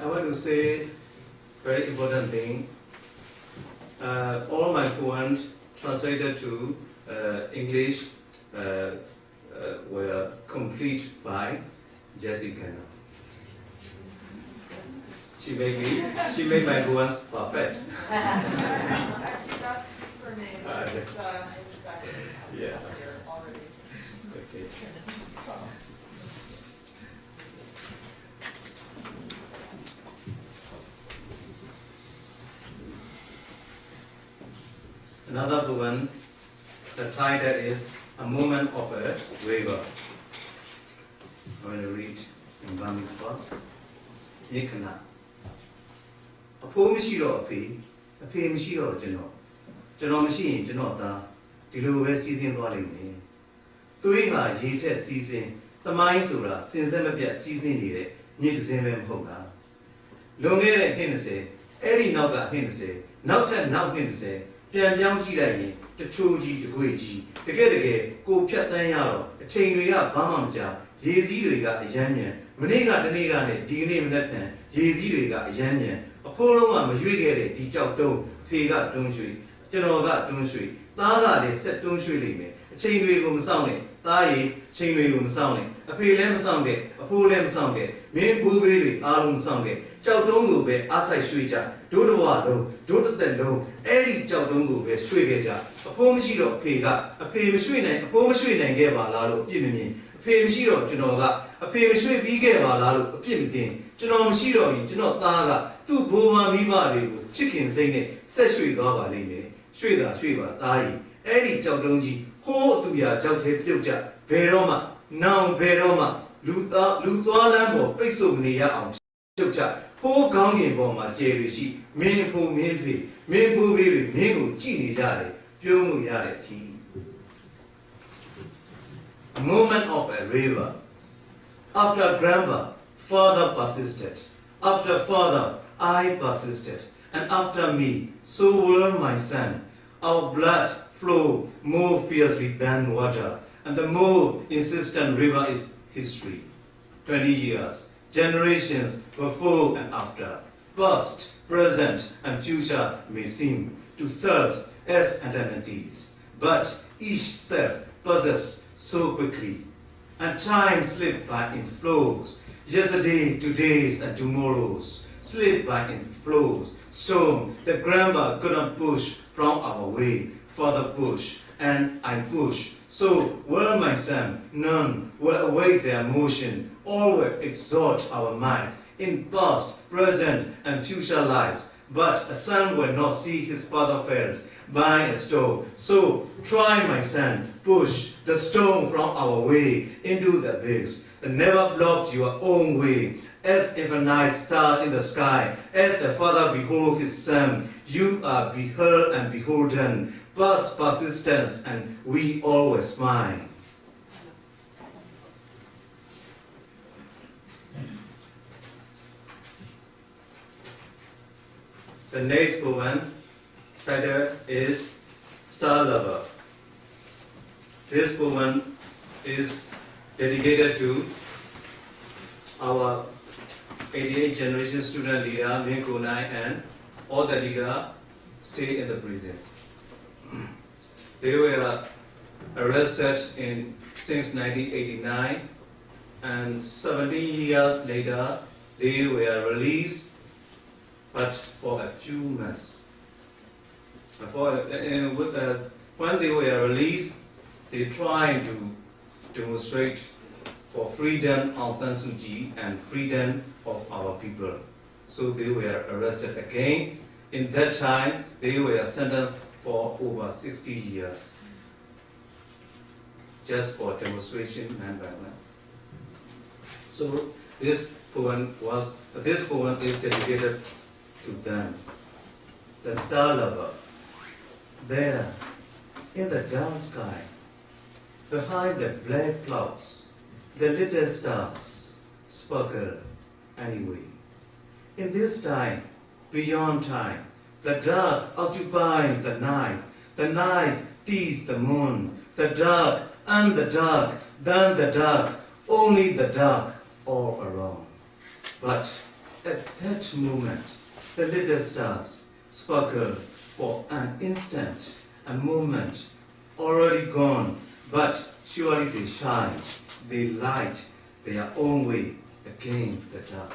I want to say very important thing. All my poems translated to English were complete by Jessie Cannon. She made my poems perfect. That's for me. Yeah. Already. Okay. Another poem, the title is A Moment of a River. I'm going to read in Burmese first. Nikana. A poem is a poem is a machine, Janota, the lower season volume. Tuiha, Yeta season, the mind sura, since I'm a bit season needed, need to send them hoga. Longer than Hennessy, every noga Hennessy, not that now Hennessy. ပြန်ပြောင်းကြည့်လိုက်ရင်တချို့ကြီးတကွေ့ကြီးတကယ်ကိုဖြတ်တန်းရတော့အချိန်တွေကဘာမှမကြာရေစည်းတွေကအယမ်းညံမနေ့ကတနေ့ကနဲ့ဒီကနေ့မနက်ဖြန်ရေစည်းတွေကအယမ်းညံအဖိုးလုံးကမရွေ့ခဲ့တဲ့ဒီကြောက်တုံးဖေကတွန်းရွှေကျွန်တော်ကတွန်းရွှေသားကလည်းဆက်တွန်းရွှေလိမ့်မယ်အချိန်တွေကိုမစောင့်နဲ့သားရီအချိန်တွေကိုမစောင့်နဲ့အဖေလည်းမစောင့်တဲ့အဖိုးလည်းမစောင့်တဲ့မင်းဘိုးဘေးတွေအားလုံးမစောင့်တဲ့ကြောက်တုံးကိုပဲအားဆိုင်ရွှေကြဒိုးတော်လုံးဒိုးတစ်သက်လုံးအဲ့ဒီကြောက်တုံးကိုပဲရွှေခဲ့ကြအဖိုးမရှိတော့အဖေကအဖေမရွှေနိုင်အဖိုးမရွှေနိုင်ခဲ့ပါလားလို့အပြစ်မမြင်အဖေမရှိတော့ကျွန်တော်ကအဖေမရွှေပြီးခဲ့ပါလားလို့အပြစ်မတင်ကျွန်တော်မရှိတော့ရင်ကျွန်တော်သားကသူ့ဘိုးမမိဘတွေကိုချစ်ခင်စိတ်နဲ့ဆက်ရွှေသွားပါလိမ့်မယ်ရွှေတာရွှေပါသားကြီးအဲ့ဒီကြောက်တုံးကြီးဟိုးအသူရာကြောက်သေးပြုတ်ကြဘယ်တော့မှနောင်ဘယ်တော့မှလူသွားလမ်းပေါ်ပိတ်ဆို့နေရအောင်ပြုတ်ကြဟိုးကောင်းကင်ပေါ်မှာကျယ်ရရှိမင်းဖို့မင်းဖေမင်းဖို့ဘေးတွေမင်းကိုကြည့်နေကြတယ်ပြုံးလို့ရတဲ့အထိ A moment of a river. After grandpa, father persisted. After father, I persisted. And after me, so will my son. Our blood flowed more fiercely than water. And the more insistent river is history. 20 years, generations before and after. Past, present, and future may seem to serve as eternities. But each self possesses so quickly, and time slipped by in flows. Yesterday, todays, and tomorrows slipped by in flows. Storm that grandma could not push from our way. Father push, and I push. So will my son, none will await their motion. All will exhort our mind in past, present, and future lives. But a son will not see his father felled by a stone. So try, my son, push the stone from our way into the abyss, and never block your own way. As if a night star in the sky, as a father beholds his son, you are beheld and beholden. Past persistence, and we always smile. The next poem title is Star Lover. This poem is dedicated to our 88th generation student leader, Min Kunai, and all the leader stay in the prisons. They were arrested since 1989, and 17 years later, they were released, but for a few months. When they were released, they tried to demonstrate for freedom of Aung San Suu Kyi and freedom of our people. So they were arrested again. In that time, they were sentenced for over 60 years, just for demonstration and violence. So this poem is dedicated to them. The Star Lover. There, in the dark sky, behind the black clouds, the little stars sparkle anyway. In this time, beyond time, the dark occupies the night tease the moon, the dark and the dark, then the dark, only the dark all around. But At that moment, the little stars sparkle for an instant, a moment already gone, but surely they shine, they light their own way against the dark.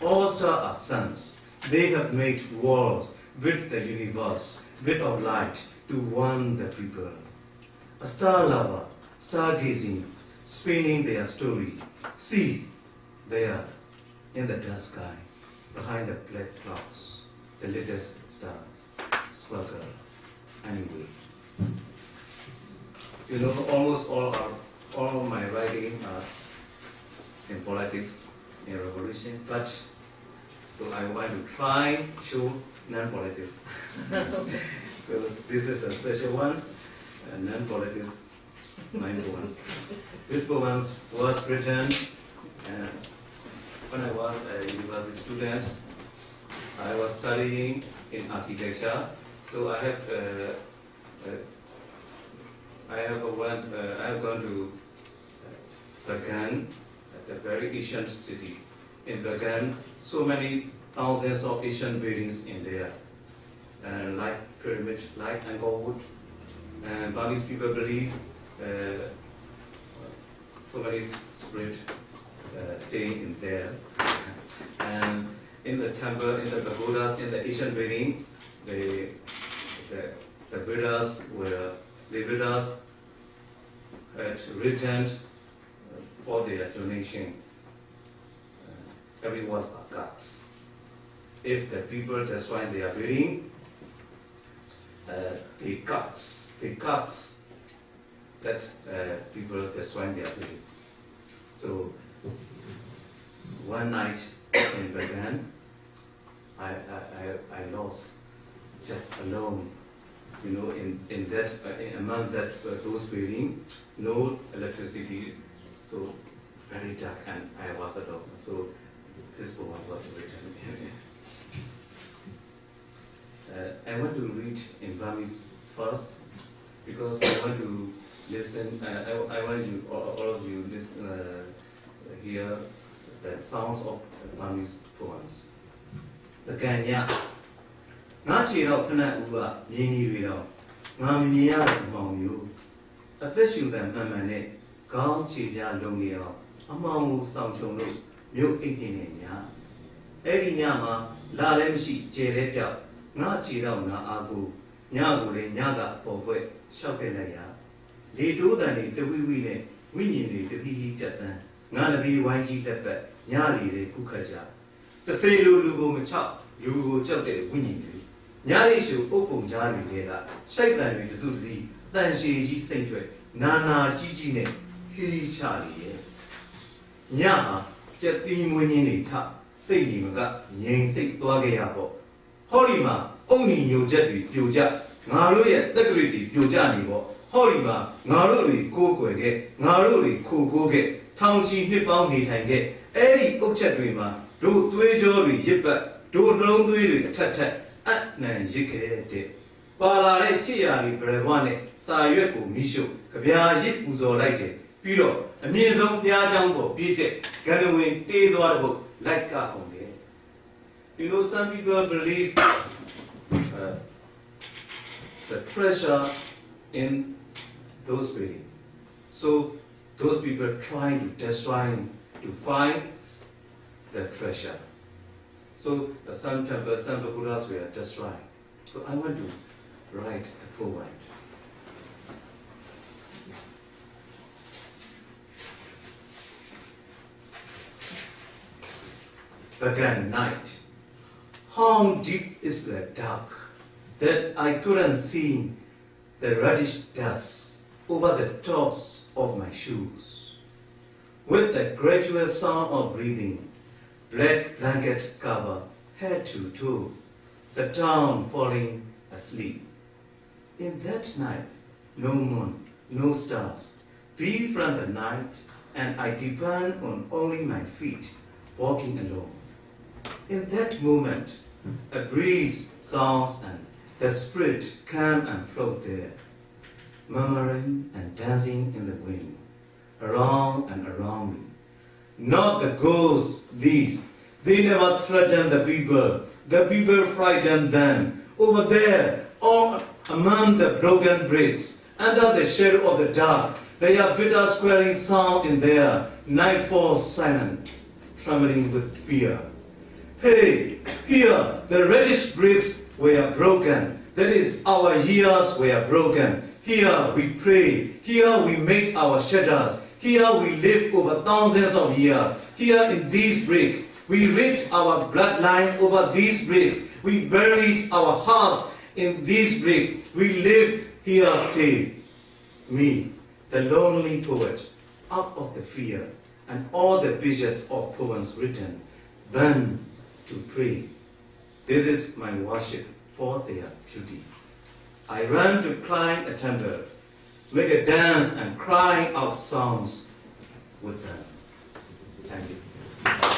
All stars are suns. They have made worlds with the universe, bit of light to warm the people. A star lover, stargazing, spinning their story. See, there, in the dark sky, behind the black clouds, the latest stars sparkle anyway. You know, almost all of my writing are in politics, in revolution, but so I want to try to show non-politics. So this is a special one, non-politics, my poem. This poem was written when I was a university student. I was studying in architecture, so I have gone to Bagan, a very ancient city. In Bagan, so many thousands of Asian buildings in there, like pyramid, like Angkor Wat. And Burmese people believe so many spirits stay in there. And in the temple, in the pagodas, in the Asian building, the builders had written for their donation. Everyone's are gods. If the people destroy their building, the gods that people destroy their building. So one night in Bagan, I lost just alone. You know, in that among those buildings, no electricity, so very dark, and I was alone. So this poem was written. I want to read in Burmese first because I want to listen. I want you, all of you, listen, hear the sounds of Burmese poems. The Kanya. Nachiro Pana Uba, Yini Rido, Mamia Mamu, a fishing them Mamane, Gao Chia Lumio, Among Sanchono, New 18 ya. Eri Yama, La Lemshi, Jereja, Nachiro na Abu, Nyagule, Nyaga, Povet, Shopelaya. They do than the Wee, Winnie, the Hee Jatan, Nanabi, Wangi Tepe, Nyali, the Kukaja. The Sailor Lugo Machap, Lugo Jote, Winnie. Nyalishu open Jari Dela, Shaitan with Zuzi, then she said, Nana Gigi, he Charlie. Nyaha, Jetin winning it up, saying that Yang say Tuageabo. Holima, only new jetty, Puja, Naruya, decorated Pujanibo, Holima, Naruri, Kokoge, Naruri, Kokoge, Township Nippon Nitange, Eri Ochatrima, do Twajory, Jippa, do no do tat. At Nanjike, Pala Chiari Brevane, Sayuku Mishu, Kabiaji Uzo like it, Piro, a Mizon Piajambo, Pite, Ganawin, Eduardo, like Kakonge. You know, some people believe the treasure in those buildings. So those people are trying to destroy to find the treasure. So some temples, some Buddhas were destroyed. So I want to write the poem. Again, night. How deep is the dark that I couldn't see the reddish dust over the tops of my shoes. With the gradual sound of breathing, black blanket cover, head to toe, the town falling asleep. In that night, no moon, no stars, free from the night, and I depend on only my feet, walking alone. In that moment, a breeze sounds and the spirit come and float there, murmuring and dancing in the wind, around and around me. Not the ghosts, these, They never threaten the people. The people frighten them. Over there, all among the broken bricks, under the shadow of the dark, there are bitter squaring sound in there. Night falls silent, trembling with fear. Hey, here the reddish bricks were broken. That is, our years were broken. Here we pray. Here we make our shelters. Here we live over thousands of years. Here in these bricks, we writ our bloodlines over these bricks. We buried our hearts in these bricks. We live here stay. Me, the lonely poet, out of the fear, and all the pages of poems written, burn to pray. This is my worship for their beauty. I run to climb a temple, make a dance and cry out songs with them. Thank you.